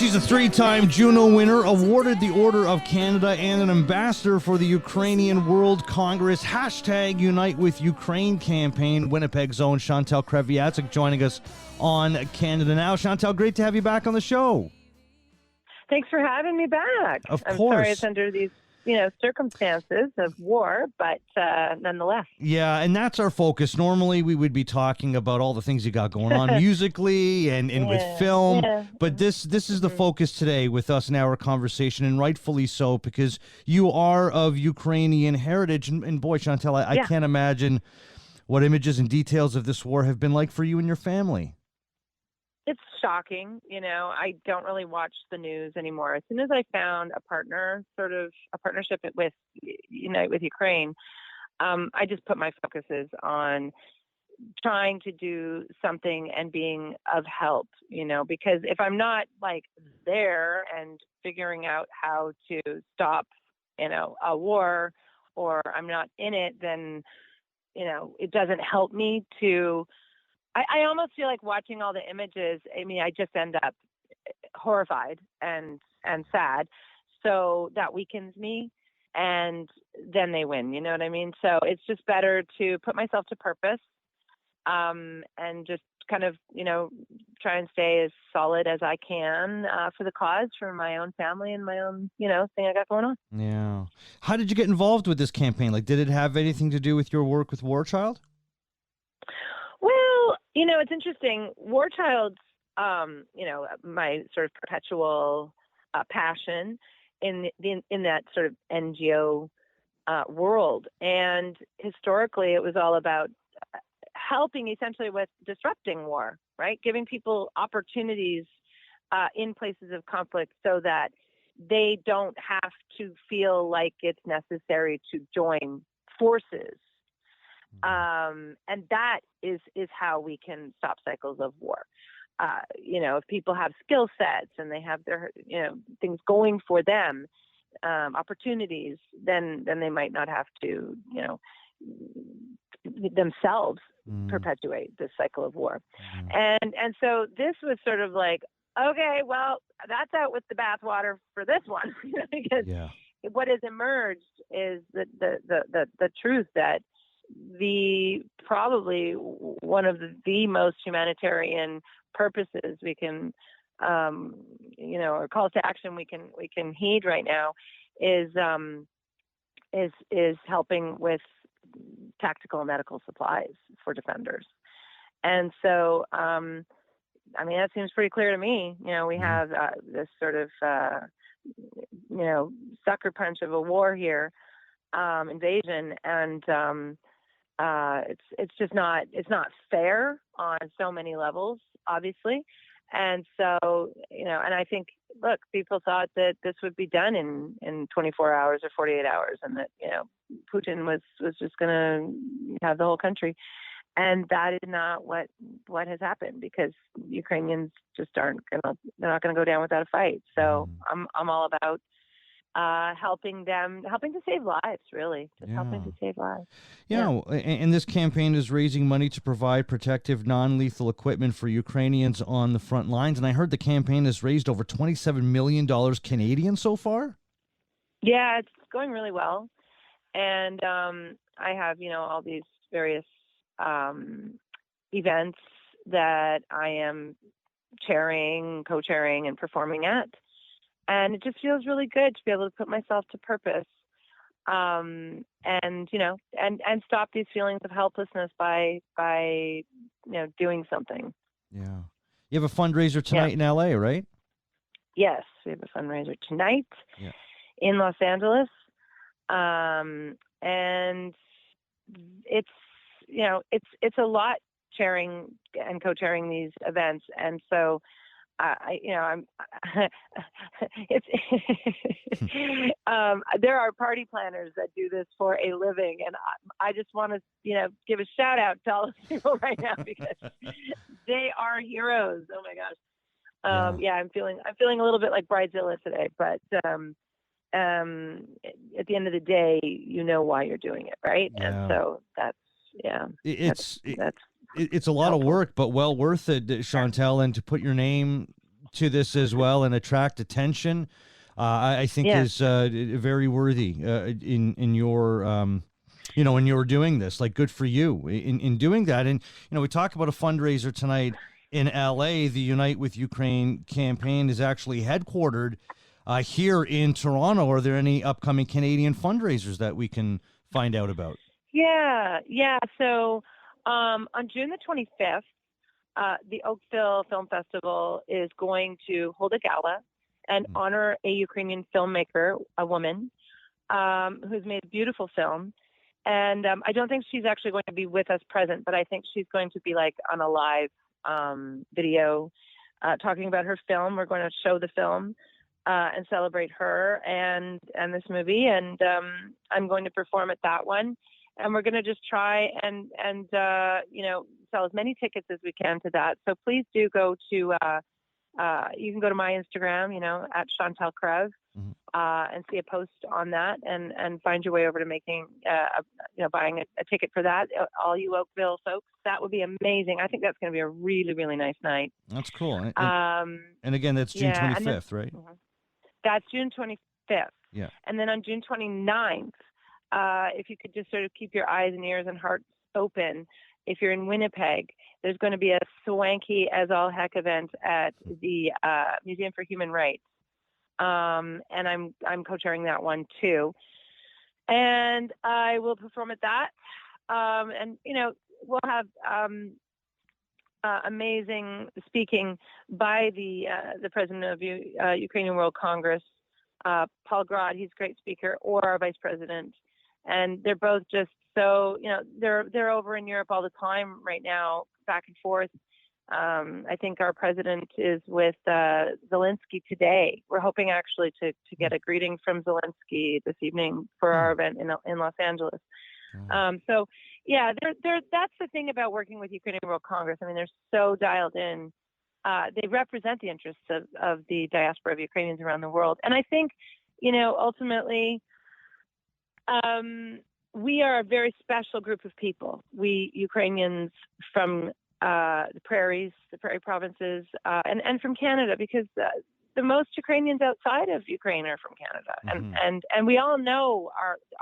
She's a three-time Juno winner, awarded the Order of Canada, and an ambassador for the Ukrainian World Congress #Unite with Ukraine campaign. Winnipeg's own Chantal Kreviazuk joining us on Canada Now. Chantal, great to have you back on the show. Thanks for having me back. Of course. I'm sorry it's under these, circumstances of war, but nonetheless. Yeah, and that's our focus. Normally, we would be talking about all the things you got going on musically and with film, but this is the focus today with us in our conversation, and rightfully so, because you are of Ukrainian heritage. And boy, Chantal, I can't imagine what images and details of this war have been like for you and your family. It's shocking. I don't really watch the news anymore. As soon as I found a partner, sort of a partnership with Unite with Ukraine, I just put my focuses on trying to do something and being of help, because if I'm not like there and figuring out how to stop, a war, or I'm not in it, then, it doesn't help me to. I almost feel like watching all the images. I mean, I just end up horrified and sad. So that weakens me, and then they win. You know what I mean? So it's just better to put myself to purpose, and just kind of, try and stay as solid as I can for the cause, for my own family and my own, thing I got going on. Yeah. How did you get involved with this campaign? Like, did it have anything to do with your work with War Child? Well, it's interesting. War Child's, my sort of perpetual passion in that sort of NGO world. And historically, it was all about helping essentially with disrupting war, right? Giving people opportunities in places of conflict so that they don't have to feel like it's necessary to join forces. And that is how we can stop cycles of war. If people have skill sets and they have their, things going for them, opportunities, then they might not have to, themselves perpetuate this cycle of war. And so this was sort of like, okay, well, that's out with the bathwater for this one, because what has emerged is the truth that probably one of the most humanitarian purposes we can, or calls to action we can heed right now is helping with tactical medical supplies for defenders. And so, that seems pretty clear to me. We have this sort of, sucker punch of a war here, invasion, and it's just not fair on so many levels, obviously. And so, and I think, look, people thought that this would be done in 24 hours or 48 hours, and that, Putin was just going to have the whole country. And that is not what has happened, because Ukrainians just they're not going to go down without a fight. So I'm all about helping to save lives, really. Helping to save lives. And this campaign is raising money to provide protective, non-lethal equipment for Ukrainians on the front lines. And I heard the campaign has raised over $27 million Canadian so far? Yeah, it's going really well. And I have, all these various events that I am chairing, co-chairing, and performing at. And it just feels really good to be able to put myself to purpose, and stop these feelings of helplessness by doing something. Yeah. You have a fundraiser tonight in LA, right? Yes, we have a fundraiser tonight in Los Angeles. And it's a lot chairing and co-chairing these events. And so, there are party planners that do this for a living, and I just want to, give a shout out to all those people right now, because they are heroes. Oh my gosh. I'm feeling a little bit like Bridezilla today, but at the end of the day, why you're doing it, right? And so that's it's a lot of work, but well worth it, Chantal, and to put your name to this as well and attract attention, I think is very worthy in your when you're doing this. Like, good for you in doing that. And we talk about a fundraiser tonight in LA. The Unite with Ukraine campaign is actually headquartered here in Toronto. Are there any upcoming Canadian fundraisers that we can find out about? Yeah. So on June the 25th, the Oakville Film Festival is going to hold a gala and honor a Ukrainian filmmaker, a woman, who's made a beautiful film. And I don't think she's actually going to be with us present, but I think she's going to be like on a live video talking about her film. We're going to show the film and celebrate her and this movie. And I'm going to perform at that one. And we're going to just try and sell as many tickets as we can to that. So please do go to, you can go to my Instagram, at Chantal Krev, and see a post on that and find your way over to making, buying a ticket for that. All you Oakville folks, that would be amazing. I think that's going to be a really, really nice night. That's cool. And again, that's June 25th, right? That's June 25th. Yeah. And then on June 29th, if you could just sort of keep your eyes and ears and hearts open, if you're in Winnipeg, there's going to be a swanky as all heck event at the Museum for Human Rights. And I'm co-chairing that one too. And I will perform at that. And we'll have amazing speaking by the president of Ukrainian World Congress, Paul Grod. He's a great speaker, or our vice president. And they're both just so, they're over in Europe all the time right now, back and forth. I think our president is with Zelensky today. We're hoping actually to get a greeting from Zelensky this evening for our event in Los Angeles. So yeah, that's the thing about working with Ukrainian World Congress. I mean, they're so dialed in. They represent the interests of the diaspora of Ukrainians around the world. And I think, ultimately, we are a very special group of people. We Ukrainians from the prairie provinces, and from Canada, because the most Ukrainians outside of Ukraine are from Canada, and we all know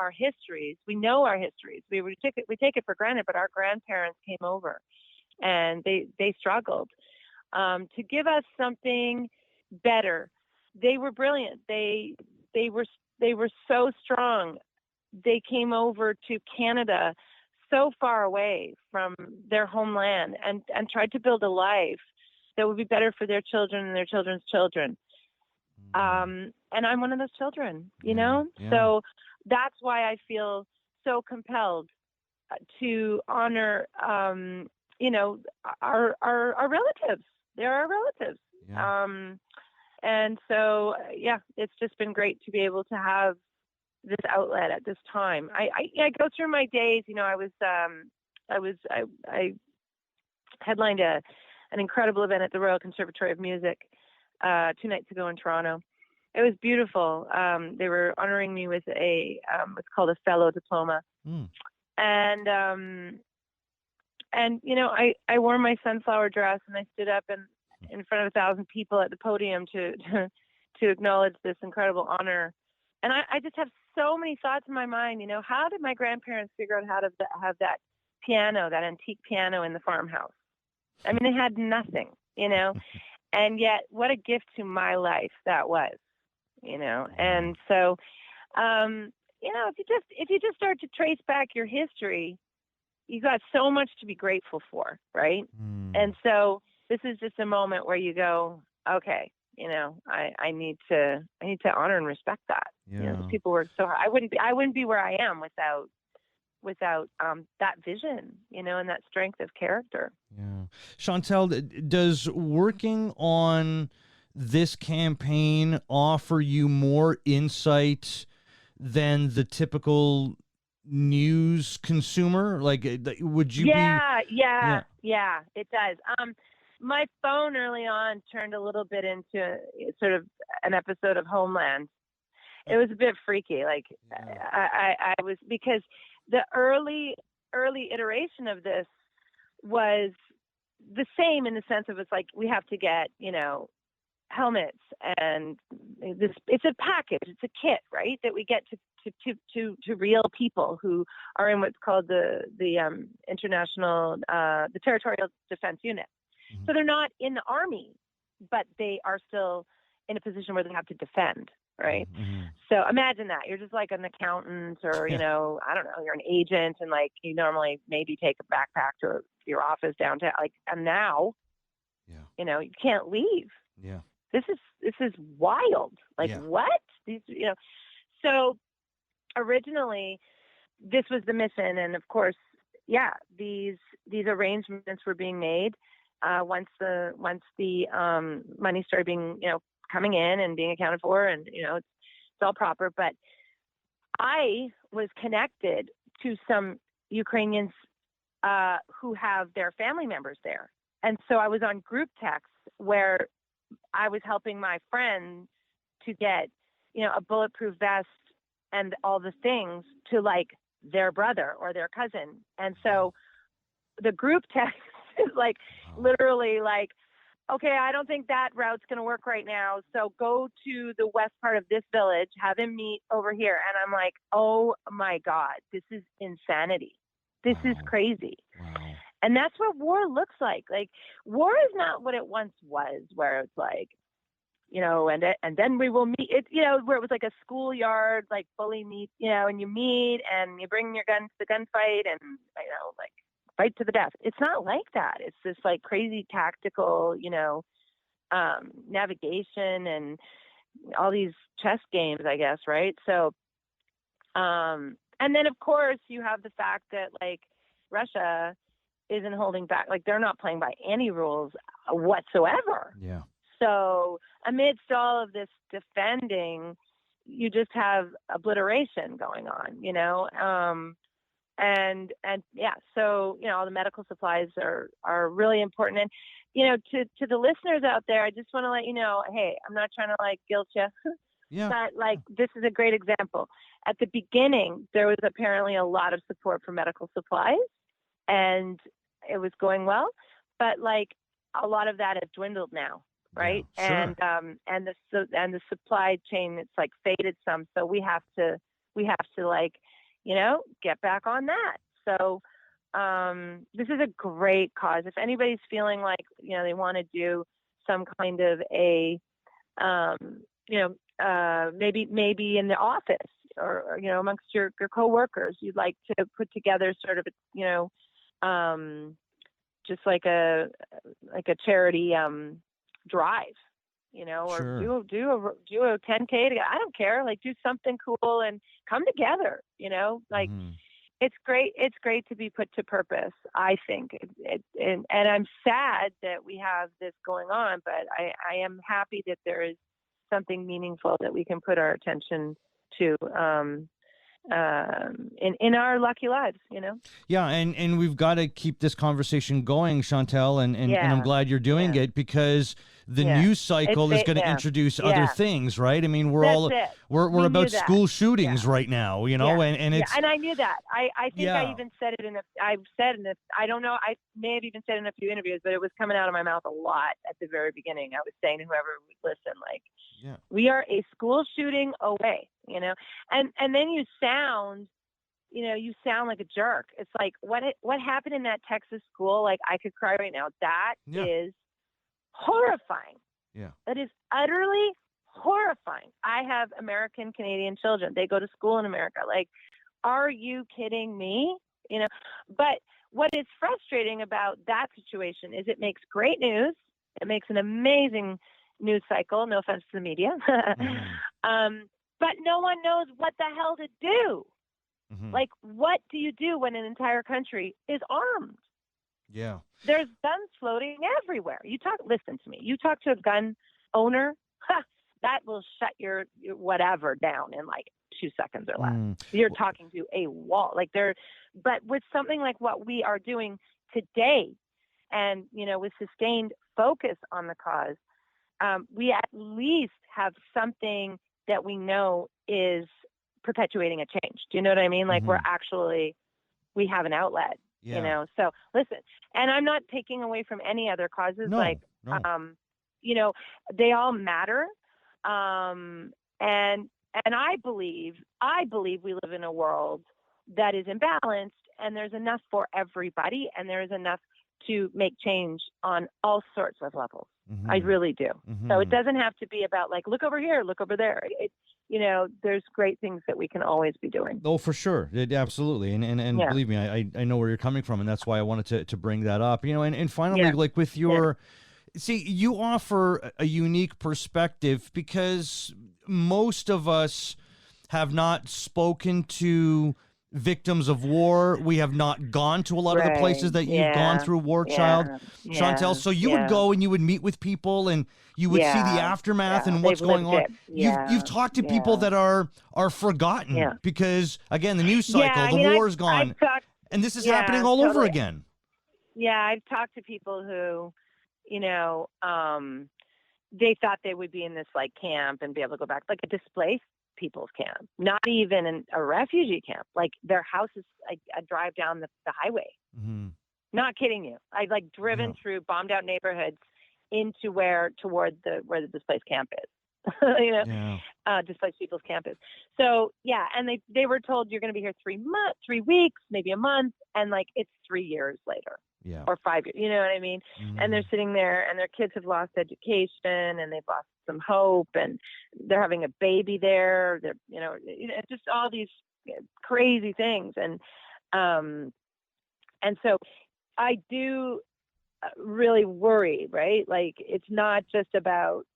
our histories. We know our histories. We take it for granted, but our grandparents came over, and they struggled to give us something better. They were brilliant. They were so strong. They came over to Canada so far away from their homeland and tried to build a life that would be better for their children and their children's children. And I'm one of those children, Yeah. So that's why I feel so compelled to honor, our relatives. They're our relatives. Yeah. And so, it's just been great to be able to have this outlet at this time. I go through my days. I headlined an incredible event at the Royal Conservatory of Music 2 nights ago in Toronto. It was beautiful. They were honoring me with what's called a fellow diploma. And I wore my sunflower dress and I stood up in front of 1,000 people at the podium to acknowledge this incredible honor. And I just have so many thoughts in my mind. How did my grandparents figure out how to have that piano, that antique piano in the farmhouse? I mean, they had nothing, and yet what a gift to my life that was, And so, if you just start to trace back your history, you got so much to be grateful for, right? And so this is just a moment where you go, okay, I need to honor and respect that. Yeah. People work so hard. I wouldn't be where I am without that vision, and that strength of character. Yeah. Chantal, does working on this campaign offer you more insight than the typical news consumer? Like, would you Yeah, it does. My phone early on turned a little bit into sort of an episode of Homeland. It was a bit freaky. Like, I was, because the early iteration of this was the same in the sense of, it's like, we have to get, helmets, and it's a package, it's a kit, right, that we get to real people who are in what's called the international the territorial defense unit. Mm-hmm. So they're not in the army, but they are still in a position where they have to defend, right? Mm-hmm. So imagine that you're just like an accountant, or I don't know, you're an agent, and like you normally maybe take a backpack to your office downtown, like, and now you can't leave. This is wild. Like, what? These, so originally this was the mission, and of course, these arrangements were being made once the money started being coming in and being accounted for, and it's all proper. But I was connected to some Ukrainians who have their family members there, and so I was on group texts where I was helping my friend to get a bulletproof vest and all the things to like their brother or their cousin. And so the group text is like literally like, okay, I don't think that route's going to work right now, so go to the west part of this village, have him meet over here. And I'm like, oh my God, this is insanity. This is crazy. Wow. And that's what war looks like. Like, war is not what it once was, where it's like, and then we will meet it, where it was like a schoolyard, like bully meet, and you meet and you bring your guns to the gunfight and, like fight to the death. It's not like that. It's this like crazy tactical, navigation and all these chess games, I guess. Right. So, and then of course you have the fact that like Russia isn't holding back. Like, they're not playing by any rules whatsoever. Yeah. So amidst all of this defending, you just have obliteration going on, and so, all the medical supplies are really important. And, to the listeners out there, I just want to let you know, hey, I'm not trying to like guilt you, but like, this is a great example. At the beginning, there was apparently a lot of support for medical supplies, and it was going well, but like a lot of that has dwindled now. Right. Yeah, sure. And the supply chain, it's like faded some. So we have to like, get back on that. So, this is a great cause. If anybody's feeling like, they want to do some kind of a, maybe in the office or amongst your coworkers, you'd like to put together sort of, just like a charity, drive, or sure. do a 10K together. I don't care. Like, do something cool and come together, like, it's great. It's great to be put to purpose, I think. And I'm sad that we have this going on, but I am happy that there is something meaningful that we can put our attention to, in our lucky lives, Yeah, and we've got to keep this conversation going, Chantal, and I'm glad you're doing it, because the news cycle is going to introduce other things, right? I mean, we're about school shootings right now, and it's, and I knew that. I think I even said it I don't know, I may have even said it in a few interviews, but it was coming out of my mouth a lot at the very beginning. I was saying to whoever would listen, like, we are a school shooting away, and then you sound like a jerk. It's like, what happened in that Texas school? Like, I could cry right now. That is horrifying. Yeah. That is utterly horrifying. I have American Canadian children. They go to school in America. Like, are you kidding me? But what is frustrating about that situation is it makes great news. It makes an amazing news cycle. No offense to the media. But no one knows what the hell to do. Like, what do you do when an entire country is armed? Yeah. There's guns floating everywhere. Listen to me. You talk to a gun owner, that will shut your whatever down in like 2 seconds or less. You're talking to a wall. But with something like what we are doing today, and, with sustained focus on the cause, we at least have something that we know is perpetuating a change. Do you know what I mean? Like, we have an outlet, so listen, and I'm not taking away from any other causes. No. they all matter. And I believe we live in a world that is imbalanced, and there's enough for everybody, and there is enough to make change on all sorts of levels. I really do. So it doesn't have to be about like, look over here, look over there. There's great things that we can always be doing. Oh, for sure. Absolutely. And believe me, I know where you're coming from, and that's why I wanted to bring that up, and finally, like with your, see, you offer a unique perspective because most of us have not spoken to victims of war. We have not gone to a lot of the places that you've gone through, War Child, Chantal. So you would go and you would meet with people, and you would see the aftermath and what's going on. You've talked to people that are forgotten because, again, the news cycle, the war's gone, and this is happening all over again. Yeah, I've talked to people who, they thought they would be in this like camp and be able to go back, like a displaced people's camp, not even a refugee camp. Like their house is a drive down the highway. Not kidding you. I've like driven through bombed out neighborhoods into where the displaced camp is. Displaced people's camp is. So and they were told you're going to be here 3 weeks, maybe a month, and like it's 3 years later. Or 5 years, you know what I mean? And they're sitting there, and their kids have lost education, and they've lost some hope, and they're having a baby there. They're, just all these crazy things, and so I do really worry, right? Like it's not just about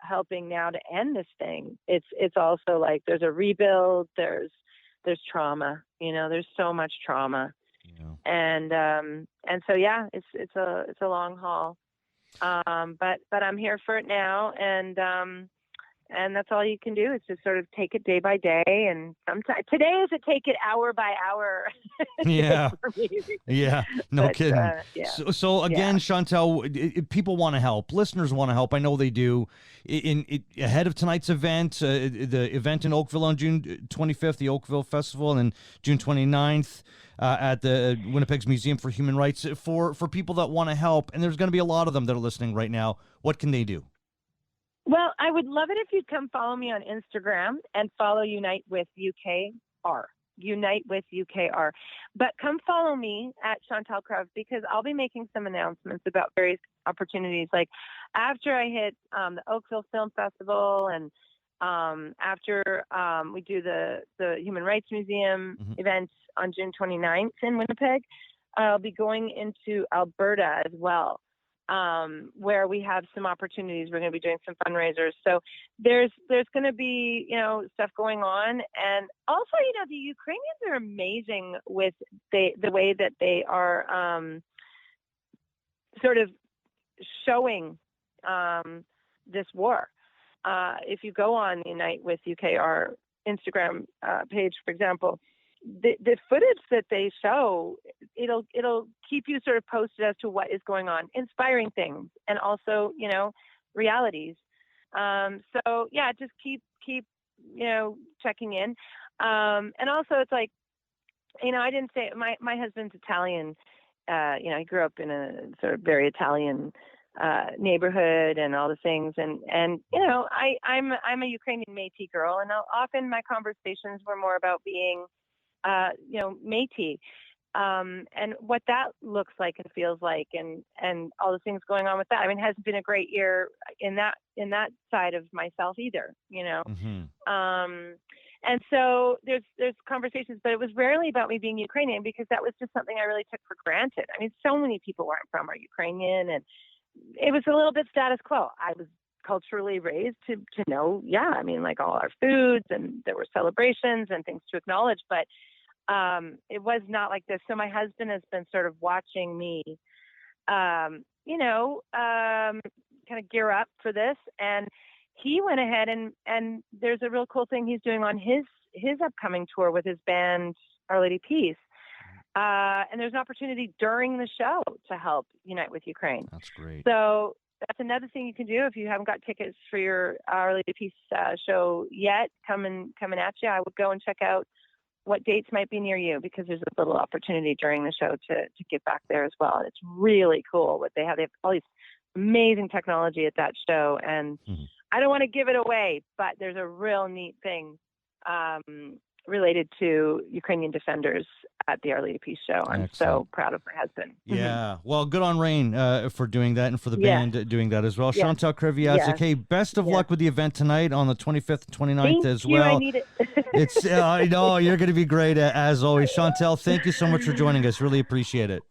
helping now to end this thing. It's also like there's a rebuild. There's trauma. There's so much trauma. And so it's a long haul, but I'm here for it now, and that's all you can do is just sort of take it day by day, and sometimes today is a take it hour by hour. No kidding. So again, Chantal, people want to help, listeners want to help. I know they do. Ahead of tonight's event, the event in Oakville on June 25th, the Oakville Festival, and then June 29th. At the Winnipeg's Museum for Human Rights, for people that want to help, and there's going to be a lot of them that are listening right now. What can they do? Well, I would love it if you'd come follow me on Instagram and follow Unite with UKR. Unite with UKR. But come follow me at Chantal Krev, because I'll be making some announcements about various opportunities. Like after I hit the Oakville Film Festival, and after we do the Human Rights Museum event on June 29th in Winnipeg, I'll be going into Alberta as well, where we have some opportunities. We're going to be doing some fundraisers. So there's going to be, stuff going on. And also, the Ukrainians are amazing with the way that they are sort of showing this war. If you go on the Unite with UKR Instagram page, for example, the footage that they show, it'll keep you sort of posted as to what is going on, inspiring things, and also, realities. So just keep checking in. And also it's like, I didn't say my husband's Italian. He grew up in a sort of very Italian neighborhood and all the things, and I'm a Ukrainian Métis girl, and often my conversations were more about being Métis, and what that looks like and feels like, and all the things going on with that. I mean, it hasn't been a great year in that side of myself either, and so there's conversations, but it was rarely about me being Ukrainian, because that was just something I really took for granted. I mean, so many people where I'm from are Ukrainian, and it was a little bit status quo. I was culturally raised to know, like all our foods, and there were celebrations and things to acknowledge, but it was not like this. So my husband has been sort of watching me, kind of gear up for this, and he went ahead and there's a real cool thing he's doing on his upcoming tour with his band, Our Lady Peace. And there's an opportunity during the show to help Unite with Ukraine. That's great. So that's another thing you can do if you haven't got tickets for your Our Lady Peace show yet. Coming at you. I would go and check out what dates might be near you, because there's a little opportunity during the show to get back there as well. And it's really cool what they have. They have all these amazing technology at that show. And Mhm. I don't want to give it away, but there's a real neat thing related to Ukrainian defenders at the Our Lady Peace show. I'm Excellent. so proud of my husband. Yeah. Well, good on Rain for doing that, and for the Yes, band doing that as well. yes, Chantal Kreviazuk, yes, hey, best of yes. luck with the event tonight on the 25th and 29th Thank as you. I well. need it. It's I know you're going to be great as always. Chantal, thank you so much for joining us. Really appreciate it.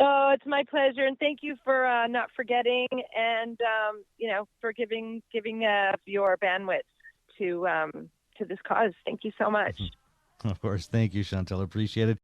Oh, it's my pleasure, and thank you for not forgetting, and for giving your bandwidth to this cause. Thank you so much. Of course, thank you, Chantal. Appreciate it.